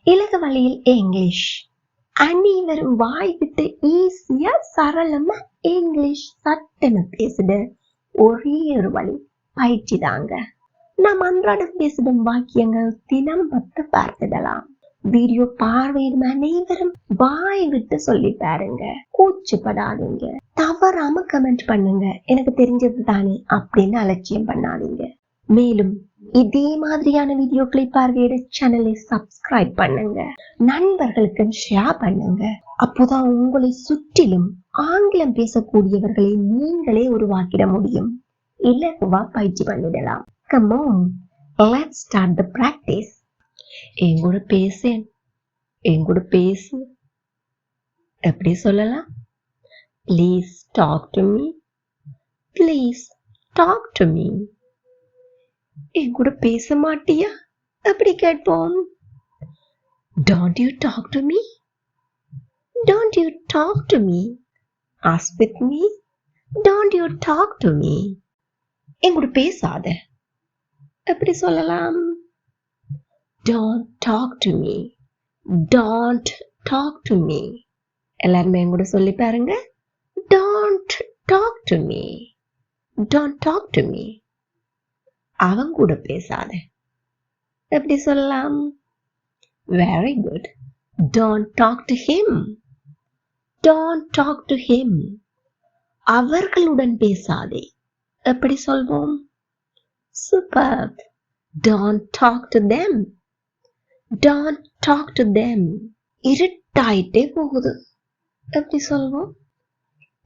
இலகு வழியில் இங்கிலீஷ். அனைவரும் வாய் விட்டு ஈஸியா சரளமா இங்கிலீஷ் சட்டென பேசுட ஒரே ஒரு வழி பயிற்சி தாங்க. நாம் அன்றாடம் பேசிடும் வாக்கியங்கள் தினம் 10 பார்த்துடலாம். வீடியோ பார்வையிடும் அனைவரும் வாய் விட்டு சொல்லி பாருங்க. கூச்சப்படாதீங்க. தவறாம கமெண்ட் பண்ணுங்க. எனக்கு தெரிஞ்சது தானே அப்படின்னு அலட்சியம் பண்ணாதீங்க. மேலும் இதே மாதிரியான வீடியோக்களை பார்வையிட சேனலை சப்ஸ்கிரைப் பண்ணுங்க. நண்பர்களுக்கு ஷேர் பண்ணுங்க. அப்போதான் உங்களை சுற்றிலும் ஆங்கிலம் பேசக்கூடியவர்களை நீங்களே உருவாக்கிட முடியும். இலகுவா பயிற்சி பண்ணிடலாம். Come on, let's start the practice. எங்கூட பேசேன், எங்கூட பேசு. எப்படி சொல்லலாம்? Please talk to me. Please talk to me. எங்கூட பேச மாட்டியா? அப்படி கேட்போம். Don't you talk to me? Don't you talk to me? Ask with me. Don't you talk to me? எங்கூட பேசாத. எப்படி சொல்லலாம்? Don't talk to me. Don't talk to me. எல்லாருமே எங்கூட சொல்லி பாருங்க. Don't talk to me. Don't talk to me. அவன் கூட பேசாத. எப்படி சொல்லலாம்? Very good. Don't talk to him. Don't talk to him. அவர்களுடன் பேசாதே. எப்படி சொல்வோம்? Superb. Don't talk to them. Don't talk to them. இருட்டாயிட்டே போகுது. எப்படி சொல்வோம்?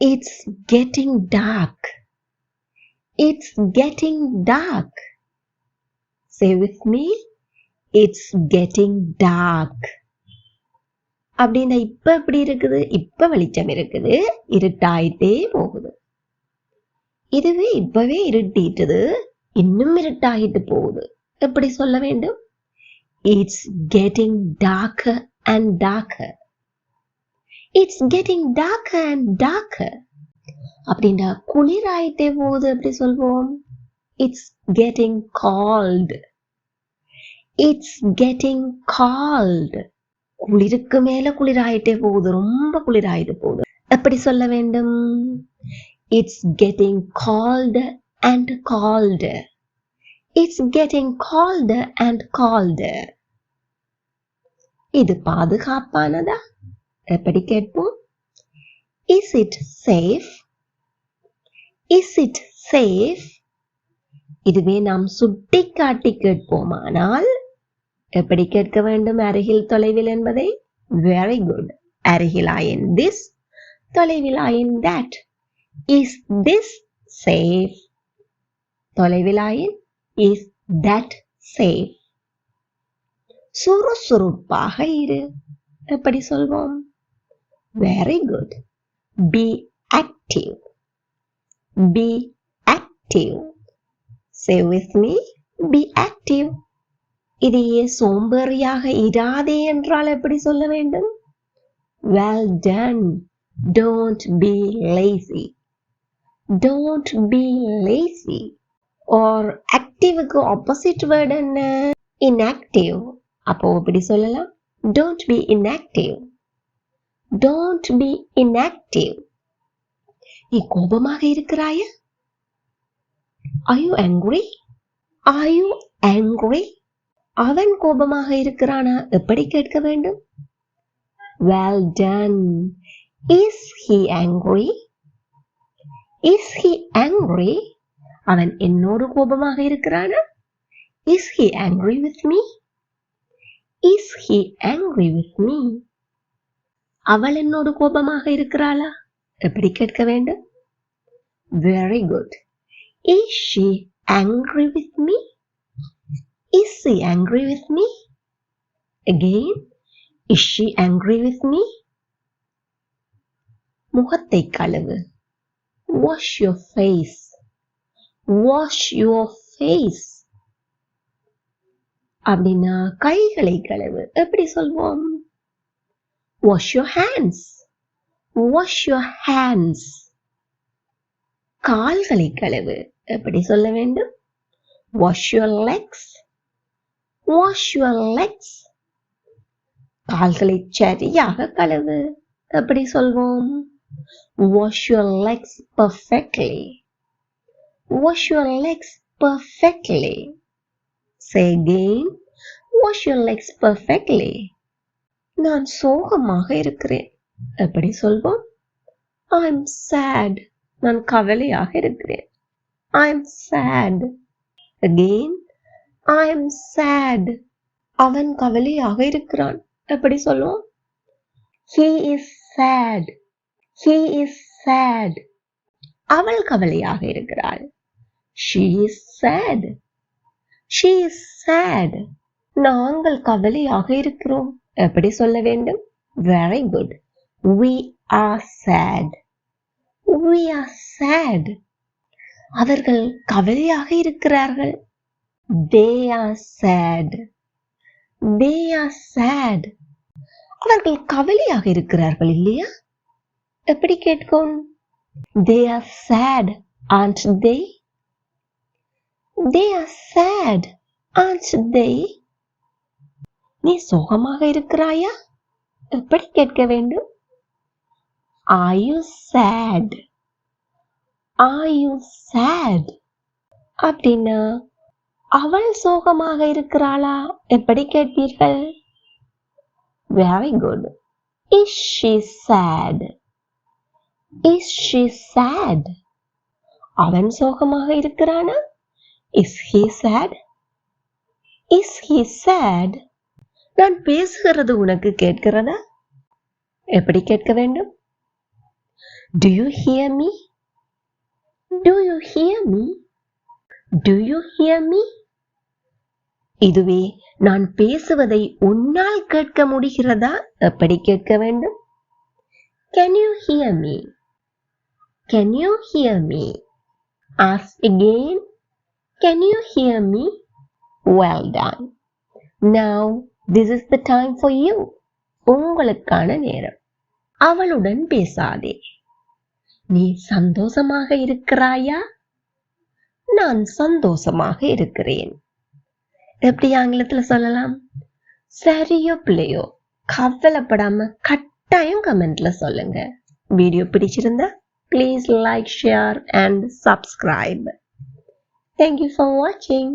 It's getting dark. It's getting dark. Say with me. It's getting dark. அப்படின்னா இப்ப எப்படி இருக்குது? இப்ப வெளிச்சம் இருக்குது, இருட்டாயிட்டே போகுது. இதுவே இப்பவே இருட்டிட்டுது, இன்னும் இருட்டாயிட்டு போகுது. எப்படி சொல்ல வேண்டும்? It's getting darker and darker. It's getting darker and darker. அப்படின்னா குளிராயிட்டே போகுது. எப்படி சொல்வோம்? It's getting cold. It's getting cold. குளிருக்கு மேல குளிராயிட்டே போகுது, ரொம்ப குளிராயிட்டு போகுது. எப்படி சொல்ல வேண்டும்? It's getting colder and colder. It's getting colder and colder. இது பாதுகாப்பானதா? எப்படி கேட்போம்? Is it safe? Is it safe? இதுவே நாம் சுட்டி காட்டி கேட்போமானால் எப்படி கேட்க வேண்டும்? அருகில் தொலைவில் என்பதை. Very good. அருகிலாயின் this, தொலைவிலாயின் that. Is this safe? தொலைவிலாயின் is that safe? சுறுசுறுப்பாக இரு. எப்படி சொல்வோம்? Very good. Be active. Be active. Say with me. Be active. இதையே சோம்பேறியாக இராதே என்றால் எப்படி சொல்ல வேண்டும்? Well done. Don't be lazy. Don't be lazy. Or activeக்கு opposite word என்ன? Inactive. அப்போ எப்படி சொல்லலாம்? Don't be inactive. Don't be inactive. நீ கோபமாக இருக்கிறாயா? Are you angry? Are you angry? அவன் கோபமாக இருக்கிறானா? எப்படி கேட்க வேண்டும்? Well done. Is he angry? Is he angry? அவன் என்னோடு கோபமாக இருக்கிறானா? Is he angry with me? Is he angry with me? அவள் என்னோடு கோபமாக இருக்கிறாளா? எப்படி கேட்க வேண்டும்? Very good. Is she angry with me? Is she angry with me? Again, is she angry with me? முகத்தை கழுவு. Wash your face. Wash your face. அப்படின்னா கைகளை கழுவு. எப்படி சொல்வோம்? Wash your hands. Wash your hands. கால்களை கழுவு. எப்படி சொல்ல வேண்டும்? Wash your legs. Wash your legs. கால்களை சரியாக கழுவு. எப்படி சொல்வோம்? Wash your legs perfectly. Wash your legs perfectly. Say again. Wash your legs perfectly. நான் சோகமாக இருக்கிறேன். எப்படி சொல்வோம்? I'm sad. நான் கவலையாக இருக்கிறேன். I'm sad. Again. I'm sad. அவன் கவலையாக இருக்கிறான். எப்படி சொல்லுவோம்? He is sad. He is sad. அவள் கவலையாக இருக்கிறாள். She is sad. She is sad. நாங்கள் கவலையாக இருக்கிறோம். எப்படி சொல்ல வேண்டும்? Very good. We are sad. We are sad. அவர்கள் கவலையாக இருக்கிறார்கள். They are sad. They are sad. அவர்கள் கவலையாக இருக்கிறார்கள் இல்லையா? எப்படி கேட்கும்? They are sad, aren't they? They are sad, aren't they? நீ சோகமாக இருக்கிறாயா? எப்படி கேட்க வேண்டும்? Are you sad? Are you sad? அப்படின்னா அவள் சோகமாக இருக்கிறாளா? எப்படி கேட்பீர்கள்? Very good. Is she sad? Is she sad? அவன் சோகமாக இருக்கிறானா? Is he sad? Is he sad? நான் பேசுகிறது உனக்கு கேட்கிறதா? எப்படி கேட்க வேண்டும்? Do you hear me? Do you hear me? Do you hear me? இதுவே நான் பேசுவதை உன்னால் கேட்க முடிகிறதா? எப்படி கேட்க வேண்டும்? Can you hear me? Can you hear me? Ask again. Can you hear me? Well done. Now this is the time for you. உங்களுக்கான நேரம். அவளுடன் பேசாதே. நீ சந்தோஷமாக இருக்கிறாயா? நான் சந்தோஷமாக இருக்கிறேன். எப்படி ஆங்கிலத்துல சொல்லலாம்? சரியோ பிள்ளையோ கவலைப்படாம கட்டாயம் கமெண்ட்ல சொல்லுங்க. வீடியோ பிடிச்சிருந்தா please like, share and subscribe. Thank you for watching.